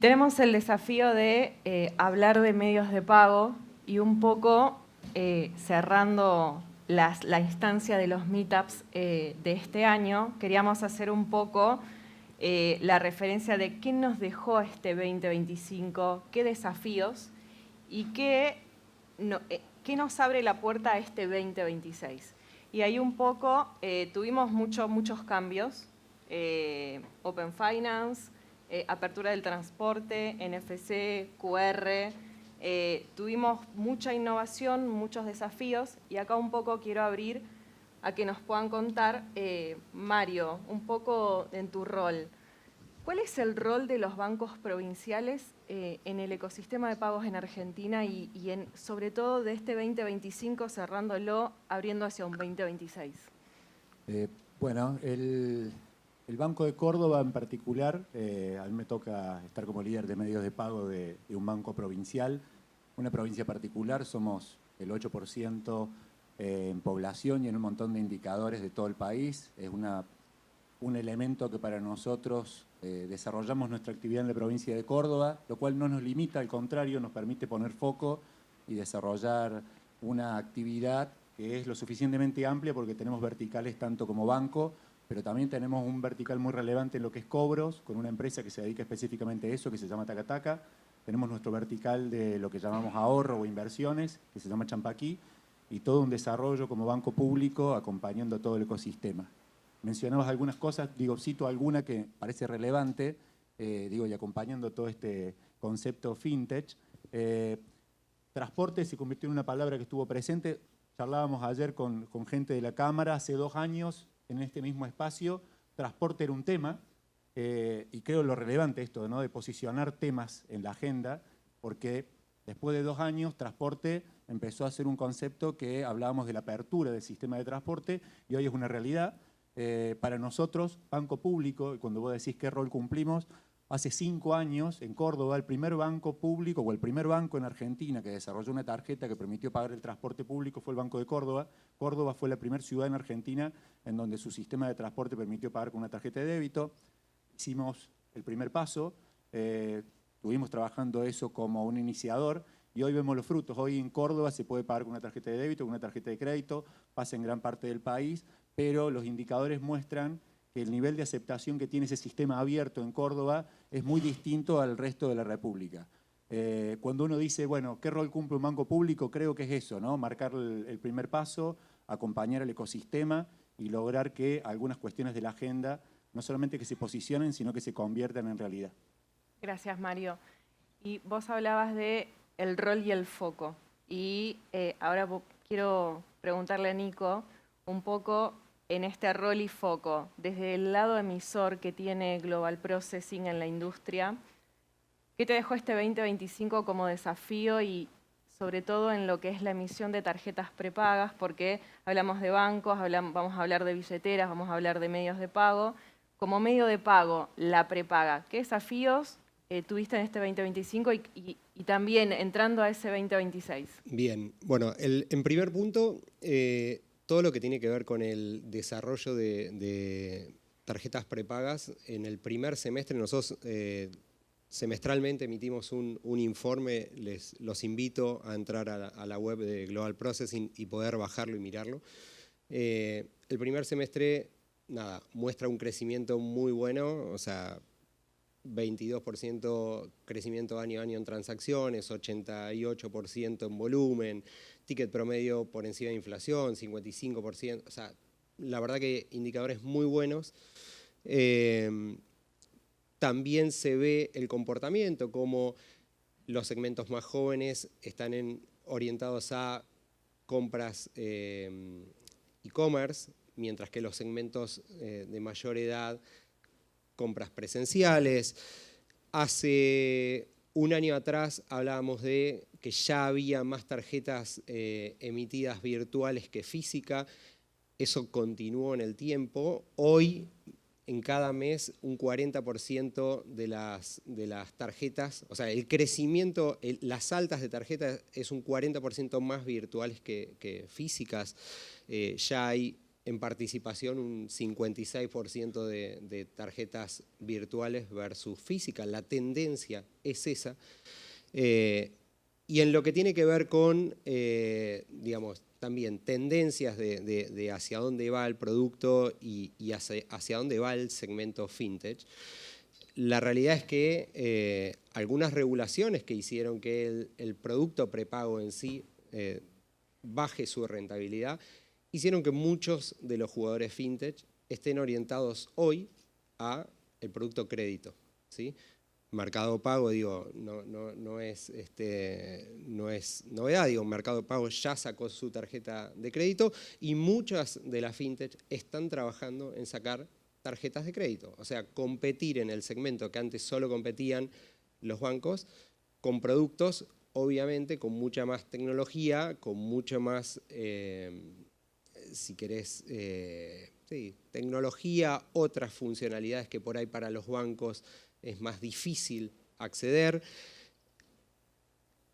Tenemos el desafío de hablar de medios de pago y un poco cerrando la instancia de los meetups de este año, queríamos hacer un poco la referencia de qué nos dejó este 2025, qué desafíos y qué nos abre la puerta a este 2026. Y ahí un poco tuvimos muchos cambios, Open Finance, apertura del transporte, NFC, QR, tuvimos mucha innovación, muchos desafíos y acá un poco quiero abrir a que nos puedan contar, Mario, un poco en tu rol. ¿Cuál es el rol de los bancos provinciales en el ecosistema de pagos en Argentina y sobre todo de este 2025 cerrándolo, abriendo hacia un 2026? Bueno, el Banco de Córdoba en particular, a mí me toca estar como líder de medios de pago de un banco provincial, una provincia particular, somos el 8% en población y en un montón de indicadores de todo el país. Es un elemento que para nosotros desarrollamos nuestra actividad en la provincia de Córdoba, lo cual no nos limita, al contrario, nos permite poner foco y desarrollar una actividad que es lo suficientemente amplia porque tenemos verticales tanto como banco, pero también tenemos un vertical muy relevante en lo que es cobros, con una empresa que se dedica específicamente a eso, que se llama Tacataca. Tenemos nuestro vertical de lo que llamamos ahorro o inversiones, que se llama Champaquí, y todo un desarrollo como banco público acompañando todo el ecosistema. Mencionabas algunas cosas, cito alguna que parece relevante, y acompañando todo este concepto fintech. Transporte se convirtió en una palabra que estuvo presente. Charlábamos ayer con gente de la Cámara, hace 2 años, en este mismo espacio, transporte era un tema, y creo lo relevante esto, ¿no?, de posicionar temas en la agenda, porque después de 2 años, transporte empezó a ser un concepto que hablábamos de la apertura del sistema de transporte, y hoy es una realidad. Para nosotros, banco público, y cuando vos decís qué rol cumplimos, hace 5 años en Córdoba el primer banco público o el primer banco en Argentina que desarrolló una tarjeta que permitió pagar el transporte público fue el Banco de Córdoba. Córdoba fue la primera ciudad en Argentina en donde su sistema de transporte permitió pagar con una tarjeta de débito. Hicimos el primer paso, estuvimos trabajando eso como un iniciador y hoy vemos los frutos. Hoy en Córdoba se puede pagar con una tarjeta de débito, con una tarjeta de crédito, pasa en gran parte del país, pero los indicadores muestran que el nivel de aceptación que tiene ese sistema abierto en Córdoba es muy distinto al resto de la República. Cuando uno dice, bueno, ¿qué rol cumple un banco público? Creo que es eso, ¿no? Marcar el primer paso, acompañar al ecosistema y lograr que algunas cuestiones de la agenda no solamente que se posicionen, sino que se conviertan en realidad. Gracias, Mario. Y vos hablabas de el rol y el foco. Y ahora quiero preguntarle a Nico un poco en este rol y foco, desde el lado emisor que tiene Global Processing en la industria, ¿qué te dejó este 2025 como desafío y sobre todo en lo que es la emisión de tarjetas prepagas? Porque hablamos de bancos, vamos a hablar de billeteras, vamos a hablar de medios de pago. Como medio de pago, la prepaga, ¿qué desafíos tuviste en este 2025 y también entrando a ese 2026? Bien, bueno, en primer punto, todo lo que tiene que ver con el desarrollo de tarjetas prepagas, en el primer semestre nosotros semestralmente emitimos un informe, los invito a entrar a la web de Global Processing y poder bajarlo y mirarlo. El primer semestre, muestra un crecimiento muy bueno, o sea, 22% crecimiento año a año en transacciones, 88% en volumen, ticket promedio por encima de inflación, 55%, o sea, la verdad que indicadores muy buenos. También se ve el comportamiento, como los segmentos más jóvenes están orientados a compras e-commerce, mientras que los segmentos de mayor edad, compras presenciales. Hace un año atrás hablábamos de que ya había más tarjetas emitidas virtuales que física. Eso continuó en el tiempo. Hoy, en cada mes, un 40% de las tarjetas, o sea, el crecimiento, las altas de tarjetas es un 40% más virtuales que físicas. Ya hay en participación un 56% de tarjetas virtuales versus físicas. La tendencia es esa. Y en lo que tiene que ver con, digamos, también tendencias de hacia dónde va el producto y hacia dónde va el segmento fintech, la realidad es que algunas regulaciones que hicieron que el producto prepago en sí baje su rentabilidad, hicieron que muchos de los jugadores fintech estén orientados hoy a el producto crédito, ¿sí? Mercado Pago, digo, no es novedad, digo, Mercado Pago ya sacó su tarjeta de crédito y muchas de las fintech están trabajando en sacar tarjetas de crédito. O sea, competir en el segmento que antes solo competían los bancos con productos, obviamente, con mucha más tecnología, con mucho más, si querés, sí, tecnología, otras funcionalidades que por ahí para los bancos es más difícil acceder.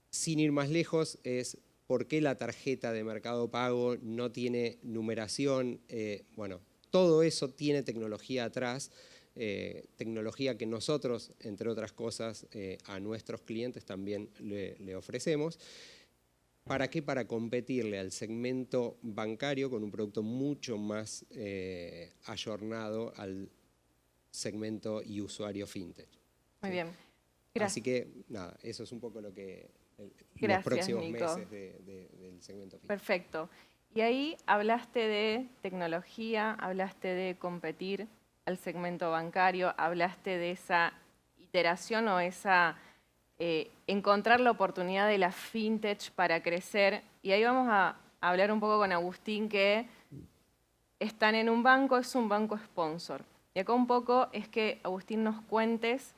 Sin ir más lejos, es por qué la tarjeta de Mercado Pago no tiene numeración. Bueno, todo eso tiene tecnología atrás, tecnología que nosotros, entre otras cosas, a nuestros clientes también le ofrecemos. ¿Para qué? Para competirle al segmento bancario con un producto mucho más ayornado al segmento y usuario fintech. Muy bien. Gracias. Así que, nada, eso es un poco lo que Gracias, los próximos Nico. meses del segmento fintech. Perfecto. Y ahí hablaste de tecnología, hablaste de competir al segmento bancario, hablaste de esa iteración o esa encontrar la oportunidad de la fintech para crecer. Y ahí vamos a hablar un poco con Agustín, que están en un banco, es un banco sponsor. Y acá un poco es que, Agustín, nos cuentes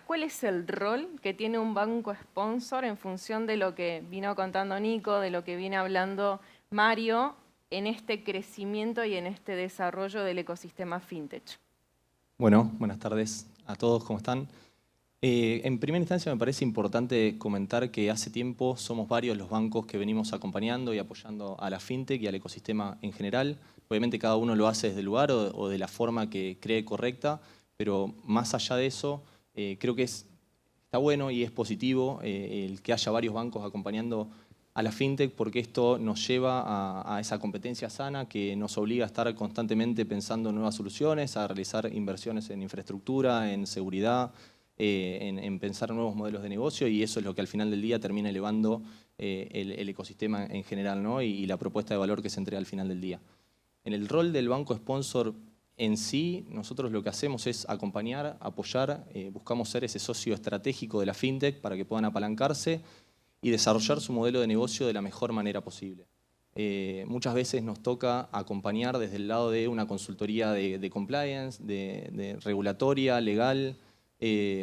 cuál es el rol que tiene un banco sponsor en función de lo que vino contando Nico, de lo que viene hablando Mario, en este crecimiento y en este desarrollo del ecosistema fintech. Bueno, buenas tardes a todos, ¿cómo están? En primera instancia me parece importante comentar que hace tiempo somos varios los bancos que venimos acompañando y apoyando a la fintech y al ecosistema en general. Obviamente cada uno lo hace desde el lugar o de la forma que cree correcta, pero más allá de eso, creo que está bueno y es positivo el que haya varios bancos acompañando a la fintech, porque esto nos lleva a esa competencia sana que nos obliga a estar constantemente pensando en nuevas soluciones, a realizar inversiones en infraestructura, en seguridad, en pensar nuevos modelos de negocio, y eso es lo que al final del día termina elevando el ecosistema en general, ¿no? y la propuesta de valor que se entrega al final del día. En el rol del banco sponsor en sí, nosotros lo que hacemos es acompañar, apoyar, buscamos ser ese socio estratégico de la fintech para que puedan apalancarse y desarrollar su modelo de negocio de la mejor manera posible. Muchas veces nos toca acompañar desde el lado de una consultoría de compliance, de regulatoria, legal,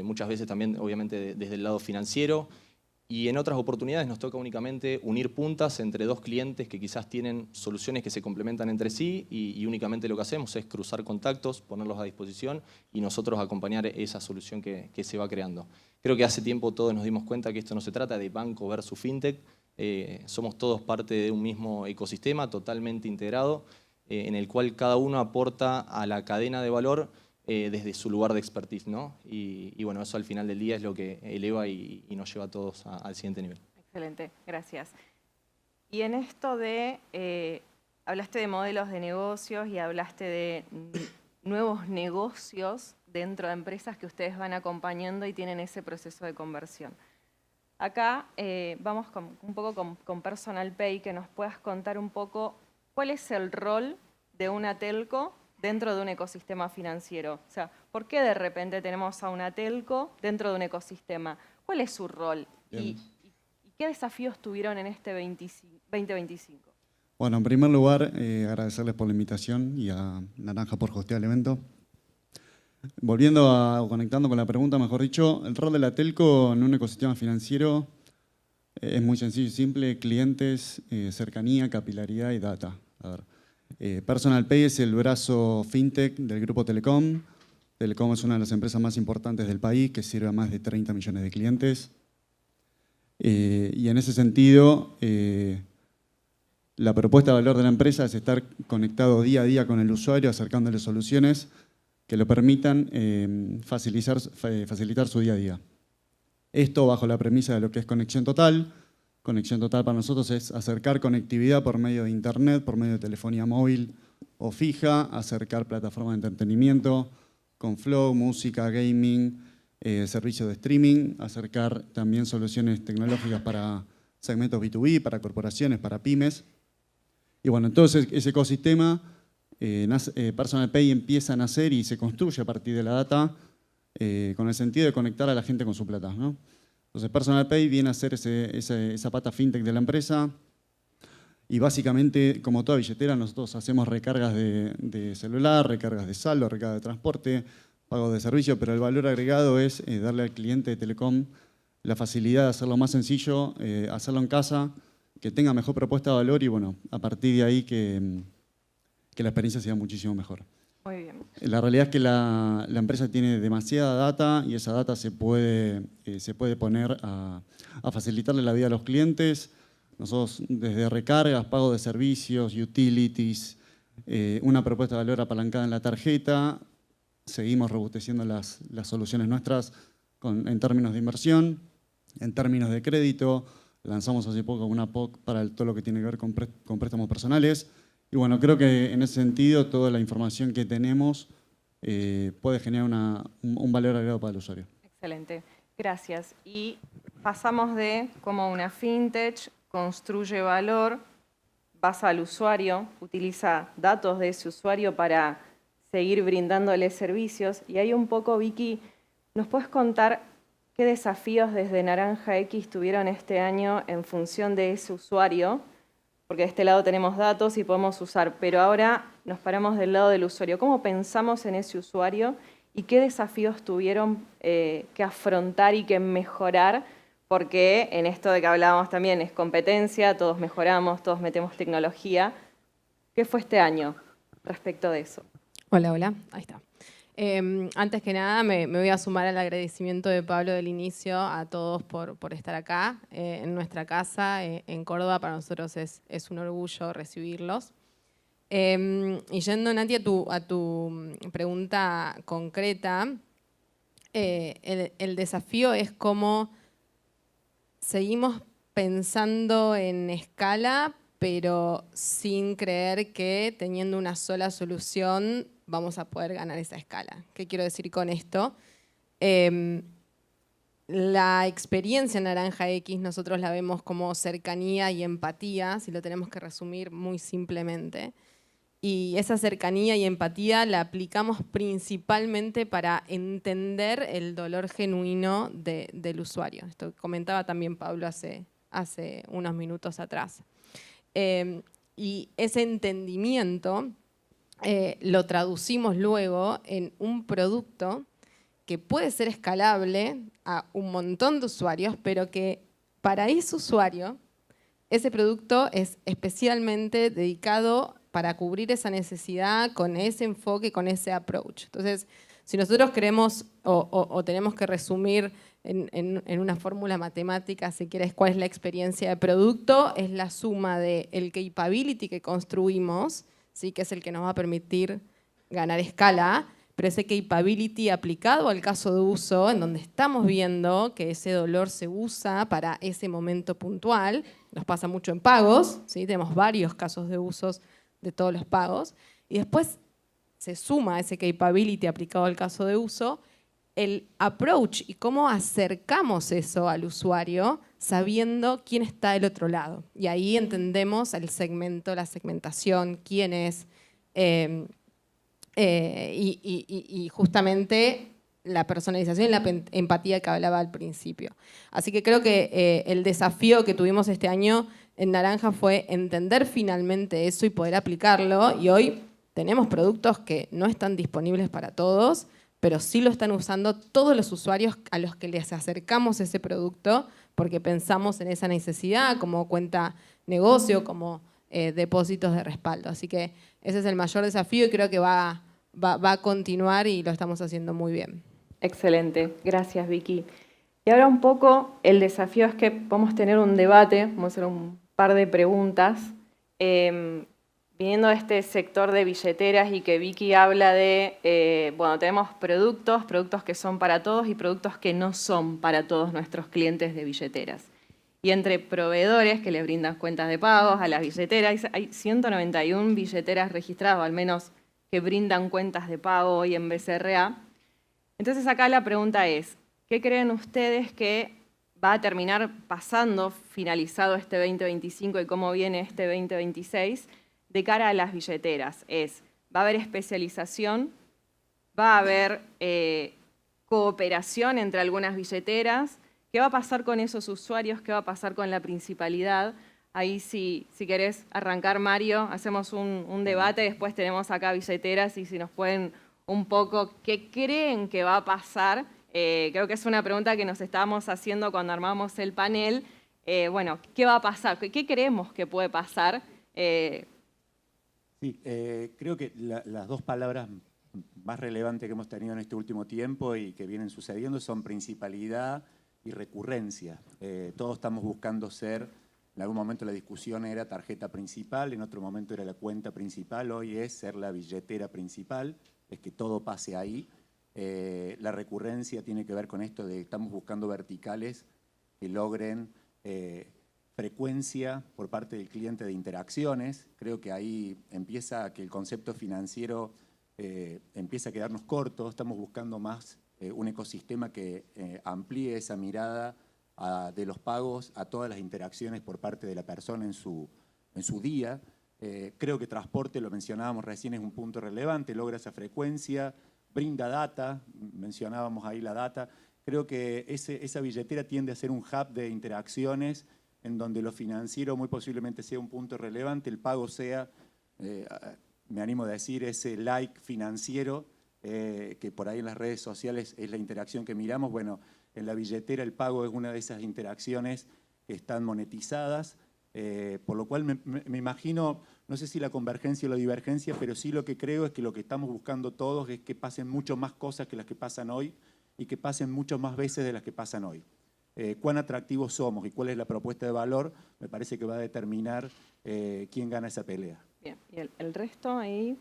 muchas veces también obviamente desde el lado financiero, y en otras oportunidades nos toca únicamente unir puntas entre dos clientes que quizás tienen soluciones que se complementan entre sí y únicamente lo que hacemos es cruzar contactos, ponerlos a disposición y nosotros acompañar esa solución que se va creando. Creo que hace tiempo todos nos dimos cuenta que esto no se trata de banco versus fintech, somos todos parte de un mismo ecosistema totalmente integrado en el cual cada uno aporta a la cadena de valor desde su lugar de expertise, ¿no? Y bueno, eso al final del día es lo que eleva y nos lleva a todos al siguiente nivel. Excelente, gracias. Y en esto de, hablaste de modelos de negocios y hablaste de nuevos negocios dentro de empresas que ustedes van acompañando y tienen ese proceso de conversión. Acá vamos un poco con Personal Pay, que nos puedas contar un poco cuál es el rol de una telco dentro de un ecosistema financiero. O sea, ¿por qué de repente tenemos a una telco dentro de un ecosistema? ¿Cuál es su rol? ¿Y qué desafíos tuvieron en este 2025? Bueno, en primer lugar, agradecerles por la invitación y a Naranja por hostear el evento. Conectando con la pregunta, mejor dicho, el rol de la telco en un ecosistema financiero es muy sencillo y simple: clientes, cercanía, capilaridad y data. A ver. Personal Pay es el brazo fintech del grupo Telecom. Telecom es una de las empresas más importantes del país, que sirve a más de 30 millones de clientes. Y en ese sentido, La propuesta de valor de la empresa es estar conectado día a día con el usuario, acercándole soluciones que le permitan facilitar su día a día. Esto bajo la premisa de lo que es conexión total. Conexión total para nosotros es acercar conectividad por medio de internet, por medio de telefonía móvil o fija, acercar plataformas de entretenimiento con Flow, música, gaming, servicios de streaming, acercar también soluciones tecnológicas para segmentos B2B, para corporaciones, para pymes. Y bueno, entonces ese ecosistema, Personal Pay empieza a nacer y se construye a partir de la data con el sentido de conectar a la gente con su plata, ¿no? Entonces Personal Pay viene a ser esa pata fintech de la empresa y básicamente, como toda billetera, nosotros hacemos recargas de celular, recargas de saldo, recargas de transporte, pagos de servicio, pero el valor agregado es darle al cliente de Telecom la facilidad de hacerlo más sencillo, hacerlo en casa, que tenga mejor propuesta de valor y bueno, a partir de ahí que la experiencia sea muchísimo mejor. Muy bien. La realidad es que la empresa tiene demasiada data y esa data se puede poner a facilitarle la vida a los clientes. Nosotros desde recargas, pago de servicios, utilities, una propuesta de valor apalancada en la tarjeta, seguimos robusteciendo las soluciones nuestras en términos de inversión, en términos de crédito. Lanzamos hace poco una POC para todo lo que tiene que ver con préstamos personales. Y bueno, creo que en ese sentido toda la información que tenemos puede generar un valor agregado para el usuario. Excelente, gracias. Y pasamos de cómo una fintech construye valor, basa al usuario, utiliza datos de ese usuario para seguir brindándole servicios. Y ahí un poco, Vicky, ¿nos puedes contar qué desafíos desde Naranja X tuvieron este año en función de ese usuario? Porque de este lado tenemos datos y podemos usar, pero ahora nos paramos del lado del usuario. ¿Cómo pensamos en ese usuario y qué desafíos tuvieron que afrontar y que mejorar? Porque en esto de que hablábamos también es competencia, todos mejoramos, todos metemos tecnología. ¿Qué fue este año respecto de eso? Hola, hola, ahí está. Antes que nada me voy a sumar al agradecimiento de Pablo del inicio a todos por estar acá en nuestra casa en Córdoba. Para nosotros es un orgullo recibirlos. Y yendo, Nati, a tu pregunta concreta, el desafío es cómo seguimos pensando en escala, pero sin creer que teniendo una sola solución vamos a poder ganar esa escala. ¿Qué quiero decir con esto? La experiencia Naranja X nosotros la vemos como cercanía y empatía, si lo tenemos que resumir muy simplemente. Y esa cercanía y empatía la aplicamos principalmente para entender el dolor genuino del usuario. Esto comentaba también Pablo hace unos minutos atrás. Y ese entendimiento lo traducimos luego en un producto que puede ser escalable a un montón de usuarios, pero que para ese usuario, ese producto es especialmente dedicado para cubrir esa necesidad con ese enfoque, con ese approach. Entonces, si nosotros queremos o tenemos que resumir en una fórmula matemática, si quieres, cuál es la experiencia de producto, es la suma del capability que construimos, ¿sí? Que es el que nos va a permitir ganar escala, pero ese capability aplicado al caso de uso, en donde estamos viendo que ese dolor se usa para ese momento puntual, nos pasa mucho en pagos, ¿sí? Tenemos varios casos de usos de todos los pagos, y después se suma ese capability aplicado al caso de uso, el approach y cómo acercamos eso al usuario sabiendo quién está del otro lado. Y ahí entendemos el segmento, la segmentación, quién es, y justamente la personalización y la empatía que hablaba al principio. Así que creo que el desafío que tuvimos este año en Naranja fue entender finalmente eso y poder aplicarlo. Y hoy tenemos productos que no están disponibles para todos, pero sí lo están usando todos los usuarios a los que les acercamos ese producto porque pensamos en esa necesidad como cuenta negocio, como depósitos de respaldo. Así que ese es el mayor desafío y creo que va a continuar y lo estamos haciendo muy bien. Excelente, gracias Vicky. Y ahora un poco el desafío es que vamos a tener un debate, vamos a hacer un par de preguntas Viniendo de este sector de billeteras y que Vicky habla de, bueno, tenemos productos que son para todos y productos que no son para todos nuestros clientes de billeteras. Y entre proveedores que les brindan cuentas de pagos a las billeteras, hay 191 billeteras registradas, o al menos que brindan cuentas de pago hoy en BCRA. Entonces acá la pregunta es, ¿qué creen ustedes que va a terminar pasando, finalizado este 2025 y cómo viene este 2026, de cara a las billeteras? ¿Va a haber especialización? ¿Va a haber cooperación entre algunas billeteras? ¿Qué va a pasar con esos usuarios? ¿Qué va a pasar con la principalidad? Ahí si querés arrancar, Mario, hacemos un debate, después tenemos acá billeteras y si nos pueden un poco, ¿qué creen que va a pasar? Creo que es una pregunta que nos estábamos haciendo cuando armamos el panel. Bueno, ¿qué va a pasar? ¿Qué creemos que puede pasar? Sí, creo que las dos palabras más relevantes que hemos tenido en este último tiempo y que vienen sucediendo son principalidad y recurrencia. Todos estamos buscando ser, en algún momento la discusión era tarjeta principal, en otro momento era la cuenta principal, hoy es ser la billetera principal, es que todo pase ahí. La recurrencia tiene que ver con esto de que estamos buscando verticales que logren frecuencia por parte del cliente de interacciones. Creo que ahí empieza que el concepto financiero empieza a quedarnos corto. Estamos buscando más un ecosistema que amplíe esa mirada de los pagos a todas las interacciones por parte de la persona en su día. Creo que transporte, lo mencionábamos recién, es un punto relevante, logra esa frecuencia, brinda data, mencionábamos ahí la data. Creo que esa billetera tiende a ser un hub de interacciones en donde lo financiero muy posiblemente sea un punto relevante, el pago sea, me animo a decir, ese like financiero, que por ahí en las redes sociales es la interacción que miramos. Bueno, en la billetera el pago es una de esas interacciones que están monetizadas, por lo cual me imagino, no sé si la convergencia o la divergencia, pero sí lo que creo es que lo que estamos buscando todos es que pasen mucho más cosas que las que pasan hoy y que pasen mucho más veces de las que pasan hoy. Cuán atractivos somos y cuál es la propuesta de valor, me parece que va a determinar quién gana esa pelea. Bien, ¿y el resto ahí?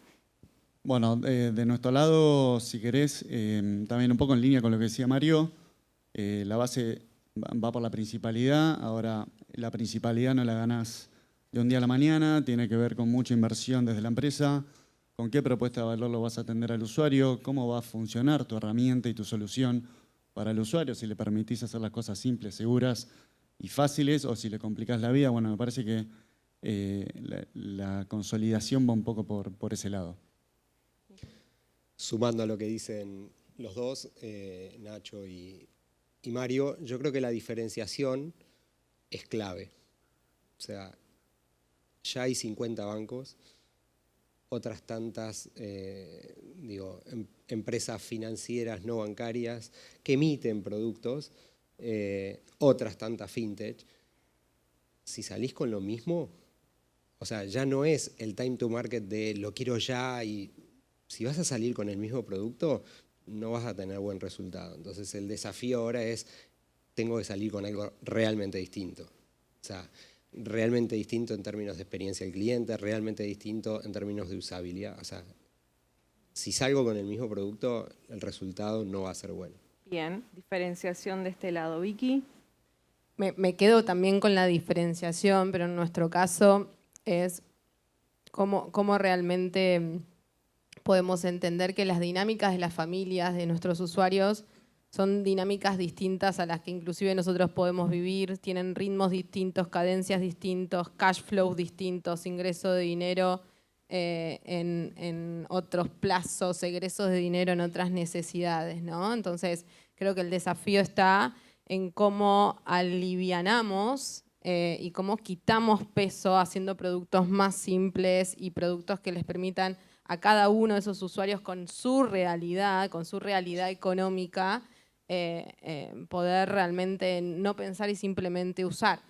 Bueno, de nuestro lado, si querés, también un poco en línea con lo que decía Mario, la base va por la principalidad. Ahora, la principalidad no la ganás de un día a la mañana, tiene que ver con mucha inversión desde la empresa, con qué propuesta de valor lo vas a atender al usuario, cómo va a funcionar tu herramienta y tu solución para el usuario, si le permitís hacer las cosas simples, seguras y fáciles, o si le complicás la vida. Bueno, me parece que la consolidación va un poco por ese lado. Sumando a lo que dicen los dos, Nacho y Mario, yo creo que la diferenciación es clave. O sea, ya hay 50 bancos, otras tantas empresas financieras no bancarias que emiten productos, otras tantas fintech. Si salís con lo mismo, o sea, ya no es el time to market de lo quiero ya, y si vas a salir con el mismo producto, no vas a tener buen resultado. Entonces el desafío ahora es, tengo que salir con algo realmente distinto. O sea, realmente distinto en términos de experiencia del cliente, realmente distinto en términos de usabilidad. O sea, si salgo con el mismo producto, el resultado no va a ser bueno. Bien, diferenciación de este lado. Vicky. Me quedo también con la diferenciación, pero en nuestro caso es cómo realmente podemos entender que las dinámicas de las familias, de nuestros usuarios, son dinámicas distintas a las que inclusive nosotros podemos vivir, tienen ritmos distintos, cadencias distintos, cash flows distintos, ingreso de dinero en otros plazos, egresos de dinero en otras necesidades, ¿no? Entonces, creo que el desafío está en cómo alivianamos y cómo quitamos peso haciendo productos más simples y productos que les permitan a cada uno de esos usuarios con su realidad económica, poder realmente no pensar y simplemente usar.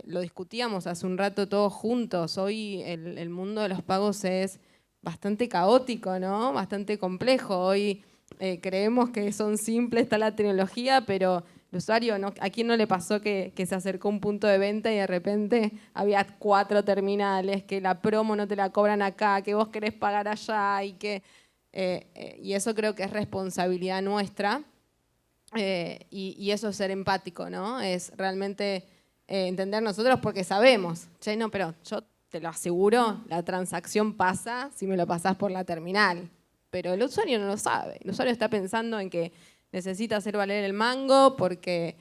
Lo discutíamos hace un rato todos juntos. Hoy el mundo de los pagos es bastante caótico, ¿no? Bastante complejo. Hoy creemos que son simples, está la tecnología, pero El usuario, ¿no? ¿A quién no le pasó que se acercó a un punto de venta y de repente había 4 terminales, que la promo no te la cobran acá, que vos querés pagar allá y que... y eso creo que es responsabilidad nuestra y eso es ser empático, ¿no? Es realmente entender nosotros porque sabemos, che, no, pero yo te lo aseguro, la transacción pasa si me lo pasás por la terminal, pero el usuario no lo sabe. El usuario está pensando en que necesita hacer valer el mango porque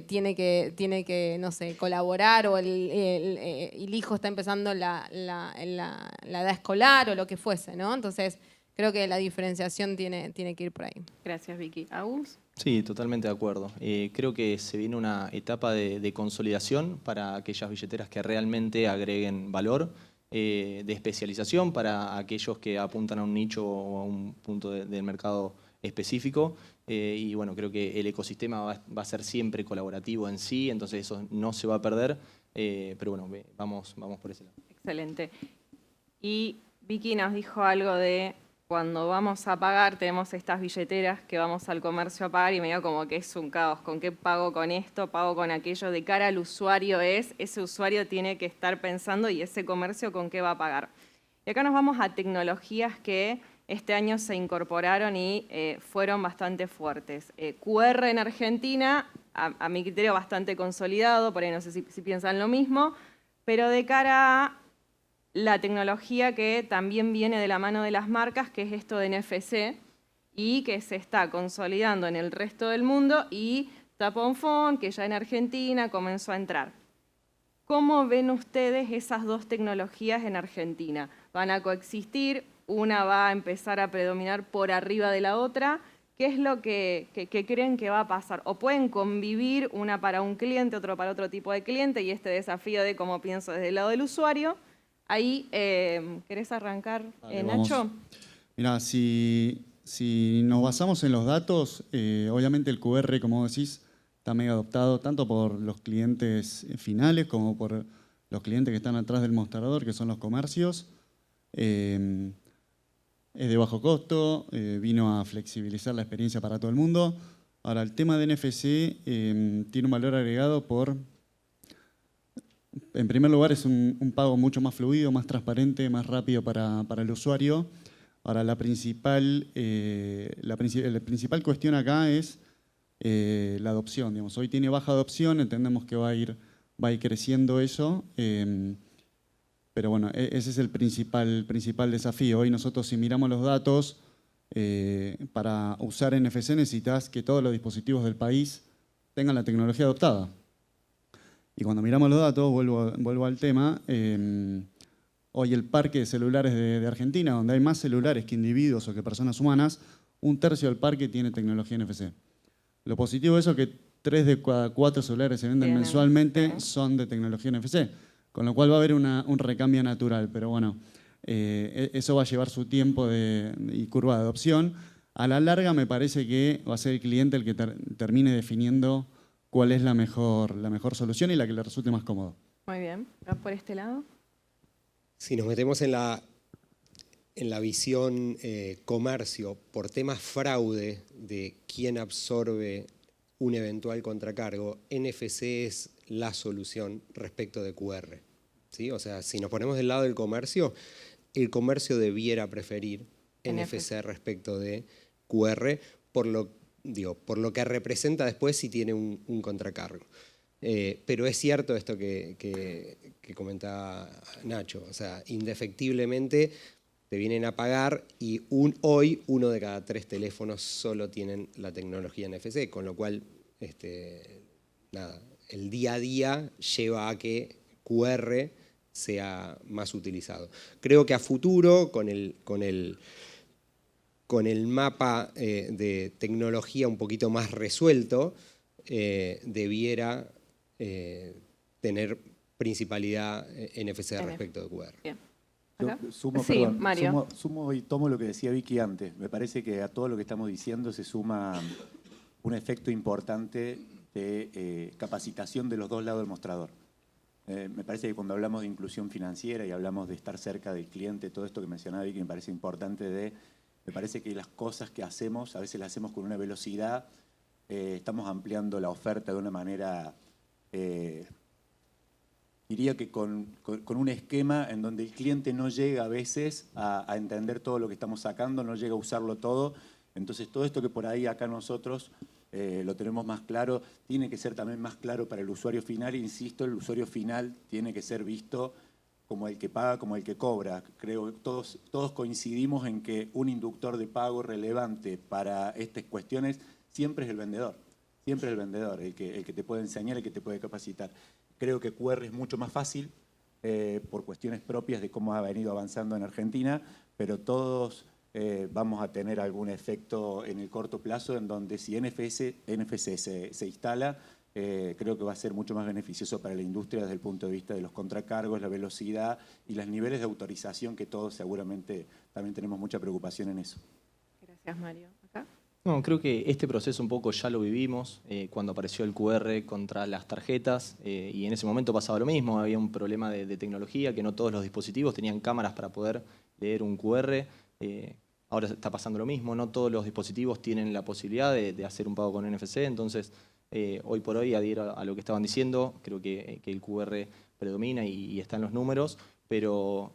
tiene que, no sé, colaborar o el hijo está empezando la edad escolar o lo que fuese, ¿no? Entonces, creo que la diferenciación tiene que ir por ahí. Gracias, Vicky. ¿Agus? Sí, totalmente de acuerdo. Creo que se viene una etapa de consolidación para aquellas billeteras que realmente agreguen valor, de especialización para aquellos que apuntan a un nicho o a un punto del mercado específico. Y bueno, creo que el ecosistema va a ser siempre colaborativo en sí, entonces eso no se va a perder. Pero bueno, vamos por ese lado. Excelente. Y Vicky nos dijo algo de cuando vamos a pagar, tenemos estas billeteras que vamos al comercio a pagar y medio como que es un caos. ¿Con qué pago con esto? ¿Pago con aquello? De cara al usuario ese usuario tiene que estar pensando y ese comercio con qué va a pagar. Y acá nos vamos a tecnologías que este año se incorporaron y fueron bastante fuertes. QR en Argentina, a mi criterio bastante consolidado, por ahí no sé si piensan lo mismo, pero de cara a la tecnología que también viene de la mano de las marcas, que es esto de NFC, y que se está consolidando en el resto del mundo, y Tap on Phone, que ya en Argentina comenzó a entrar. ¿Cómo ven ustedes esas dos tecnologías en Argentina? ¿Van a coexistir? ¿Una va a empezar a predominar por arriba de la otra? ¿Qué es lo que creen que va a pasar? ¿O pueden convivir una para un cliente, otro para otro tipo de cliente, y este desafío de cómo pienso desde el lado del usuario? Ahí, ¿querés arrancar, Nacho? Mira, si nos basamos en los datos, obviamente el QR, como decís, está mega adoptado tanto por los clientes finales como por los clientes que están atrás del mostrador, que son los comercios. Es de bajo costo, vino a flexibilizar la experiencia para todo el mundo. Ahora, el tema de NFC tiene un valor agregado por... En primer lugar, es un pago mucho más fluido, más transparente, más rápido para el usuario. Ahora, la principal cuestión acá es la adopción. Digamos, hoy tiene baja adopción, entendemos que va a ir creciendo eso. Pero bueno, ese es el principal desafío. Hoy nosotros, si miramos los datos, para usar NFC necesitas que todos los dispositivos del país tengan la tecnología adoptada. Y cuando miramos los datos, vuelvo al tema, hoy el parque de celulares de Argentina, donde hay más celulares que individuos o que personas humanas, 1/3 del parque tiene tecnología NFC. Lo positivo de eso es que 3 de cada 4 celulares se venden mensualmente son de tecnología NFC, con lo cual va a haber un recambio natural, pero bueno, eso va a llevar su tiempo y curva de adopción. A la larga me parece que va a ser el cliente el que termine definiendo cuál es la mejor solución y la que le resulte más cómodo. Muy bien. ¿Vas por este lado? Si nos metemos en la visión comercio por temas fraude de quién absorbe un eventual contracargo, NFC es la solución respecto de QR. ¿Sí? O sea, si nos ponemos del lado del comercio, el comercio debiera preferir NFC respecto de QR por lo que representa después si tiene un contracargo. Pero es cierto esto que comentaba Nacho, o sea, indefectiblemente te vienen a pagar y hoy 1 de cada 3 teléfonos solo tienen la tecnología NFC, con lo cual el día a día lleva a que QR sea más utilizado. Creo que a futuro, con el mapa de tecnología un poquito más resuelto, debiera tener principalidad NFC respecto de QR. Bien. Sumo y tomo lo que decía Vicky antes. Me parece que a todo lo que estamos diciendo se suma un efecto importante de capacitación de los dos lados del mostrador. Me parece que cuando hablamos de inclusión financiera y hablamos de estar cerca del cliente, todo esto que mencionaba Vicky me parece importante me parece que las cosas que hacemos, a veces las hacemos con una velocidad estamos ampliando la oferta de una manera, diría que con un esquema en donde el cliente no llega a veces a entender todo lo que estamos sacando, no llega a usarlo todo. Entonces todo esto que por ahí acá nosotros lo tenemos más claro, tiene que ser también más claro para el usuario final. Insisto, el usuario final tiene que ser visto como el que paga, como el que cobra. Creo que todos coincidimos en que un inductor de pago relevante para estas cuestiones siempre es el vendedor. Siempre es el vendedor, el que te puede enseñar, el que te puede capacitar. Creo que QR es mucho más fácil por cuestiones propias de cómo ha venido avanzando en Argentina, pero todos vamos a tener algún efecto en el corto plazo en donde si NFC se instala, creo que va a ser mucho más beneficioso para la industria desde el punto de vista de los contracargos, la velocidad y los niveles de autorización, que todos seguramente también tenemos mucha preocupación en eso. Gracias, Mario. ¿Acá? No, creo que este proceso un poco ya lo vivimos cuando apareció el QR contra las tarjetas y en ese momento pasaba lo mismo, había un problema de tecnología, que no todos los dispositivos tenían cámaras para poder leer un QR. Ahora está pasando lo mismo, no todos los dispositivos tienen la posibilidad de hacer un pago con NFC, entonces hoy por hoy, adhiero a lo que estaban diciendo, creo que el QR predomina y está en los números, pero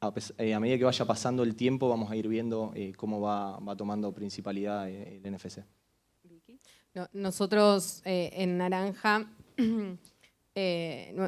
a medida que vaya pasando el tiempo vamos a ir viendo cómo va tomando principalidad el NFC. Nosotros en Naranja,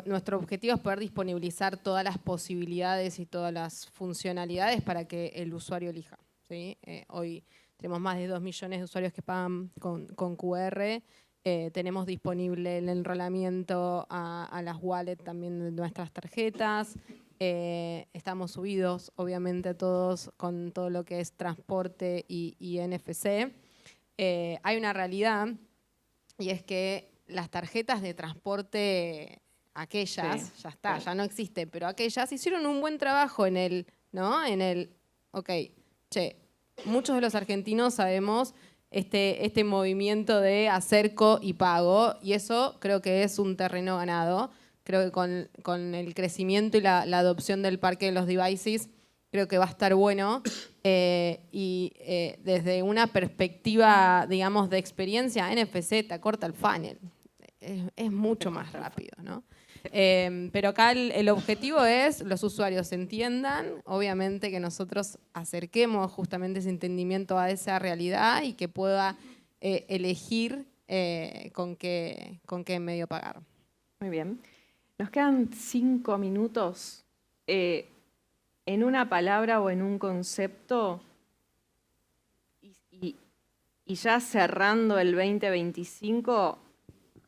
nuestro objetivo es poder disponibilizar todas las posibilidades y todas las funcionalidades para que el usuario elija, ¿sí? Hoy tenemos más de 2 millones de usuarios que pagan con QR. Tenemos disponible el enrolamiento a las wallets también de nuestras tarjetas. Estamos subidos, obviamente, todos con todo lo que es transporte y NFC. Hay una realidad, y es que las tarjetas de transporte, aquellas, Sí, ya está, sí. ya no existen, pero aquellas hicieron un buen trabajo en el, ¿no? Ok, che, muchos de los argentinos sabemos este movimiento de acerco y pago, y eso creo que es un terreno ganado. Creo que con el crecimiento y la adopción del parque de los devices, creo que va a estar bueno. Desde una perspectiva, digamos, de experiencia, NFC te acorta el funnel. Es mucho más rápido, ¿no? Pero acá el objetivo es los usuarios entiendan, obviamente que nosotros acerquemos justamente ese entendimiento a esa realidad y que pueda elegir con qué medio pagar. Muy bien. Nos quedan 5 minutos. En una palabra o en un concepto, y ya cerrando el 2025,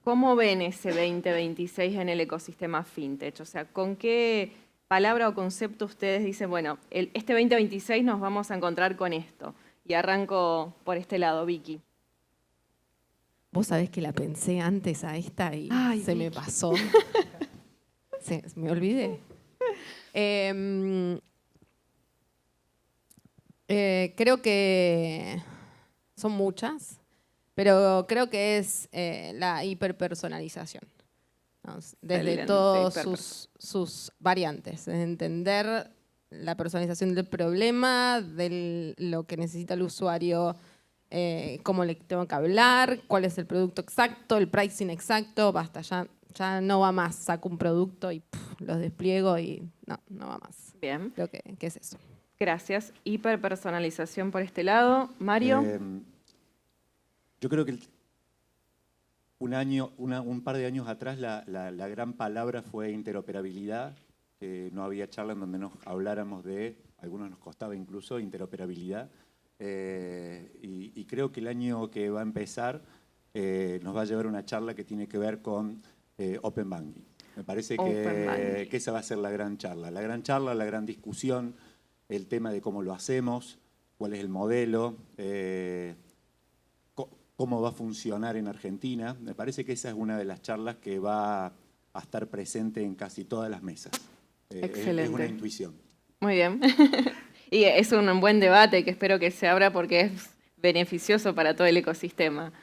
¿cómo ven ese 2026 en el ecosistema fintech? O sea, ¿con qué palabra o concepto ustedes dicen, bueno, este 2026 nos vamos a encontrar con esto? Y arranco por este lado, Vicky. Vos sabés que la pensé antes a esta y se me pasó. Me olvidé. Creo que son muchas, pero creo que es la hiperpersonalización, ¿no? Desde Excelente, todas sus variantes. Entender la personalización del problema, de lo que necesita el usuario, cómo le tengo que hablar, cuál es el producto exacto, el pricing exacto. Basta, ya no va más. Saco un producto y los despliego y no va más. Bien. Creo que es eso. Gracias. Hiperpersonalización por este lado. Mario. Yo creo que un par de años atrás la gran palabra fue interoperabilidad. No había charla en donde nos habláramos de, a algunos nos costaba incluso, interoperabilidad. Y creo que el año que va a empezar nos va a llevar una charla que tiene que ver con Open Banking. Me parece que esa va a ser la gran charla, la gran discusión, el tema de cómo lo hacemos, cuál es el modelo, cómo va a funcionar en Argentina. Me parece que esa es una de las charlas que va a estar presente en casi todas las mesas. Excelente. Es una intuición. Muy bien. Y es un buen debate que espero que se abra porque es beneficioso para todo el ecosistema.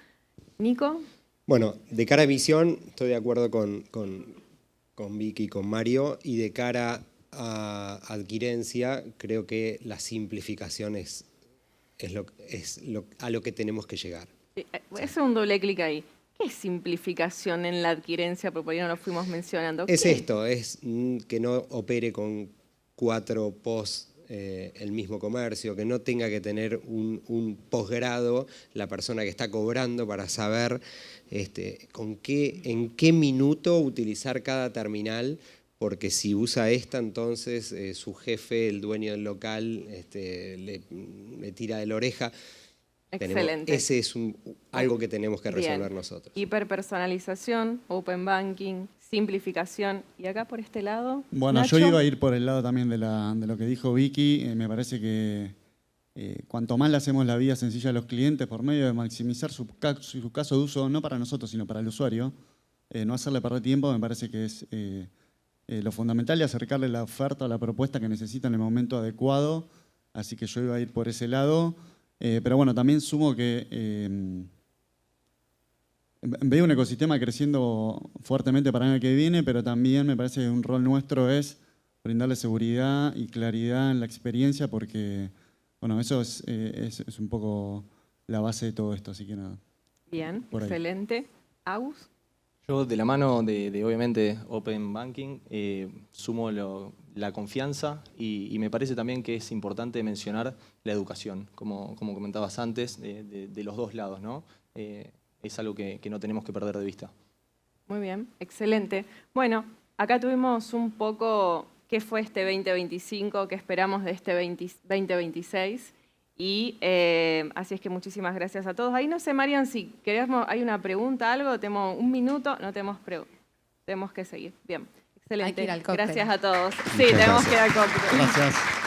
Nico. Bueno, de cara a visión, estoy de acuerdo con Vicky y con Mario, y de cara a adquirencia, creo que la simplificación es a lo que tenemos que llegar. Es un doble clic ahí. ¿Qué es simplificación en la adquirencia? Porque por ahí no lo fuimos mencionando. Es ¿Qué? esto, es que no opere con 4 POS el mismo comercio, que no tenga que tener un posgrado la persona que está cobrando para saber en qué minuto utilizar cada terminal, porque si usa esta, entonces su jefe, el dueño del local, le tira de la oreja. Excelente. Ese es algo que tenemos que resolver Bien. nosotros. Hiperpersonalización, open banking, simplificación. ¿Y acá por este lado? Bueno, Nacho. yo iba a ir por el lado también de lo que dijo Vicky. Me parece que cuanto más le hacemos la vida sencilla a los clientes por medio de maximizar su caso de uso, no para nosotros, sino para el usuario, no hacerle perder tiempo, me parece que es lo fundamental y acercarle la oferta o la propuesta que necesita en el momento adecuado. Así que yo iba a ir por ese lado. Pero bueno, también sumo que veo un ecosistema creciendo fuertemente para el año que viene, pero también me parece que un rol nuestro es brindarle seguridad y claridad en la experiencia, porque bueno, eso es un poco la base de todo esto, así que nada. Bien, Por ahí. excelente. Agus. Yo, de la mano de obviamente Open Banking, sumo la confianza y me parece también que es importante mencionar la educación, como comentabas antes, de los dos lados, ¿no? Es algo que no tenemos que perder de vista. Muy bien, excelente. Bueno, acá tuvimos un poco qué fue este 2025, qué esperamos de este 2026. Y así es que muchísimas gracias a todos. Ahí no sé, Marian, si queremos, hay una pregunta, algo, tenemos un minuto, no tenemos tenemos que seguir. Bien, excelente. Hay que ir al cóctel. Gracias a todos. Sí, Muchas tenemos gracias. que ir al cóctel. Gracias.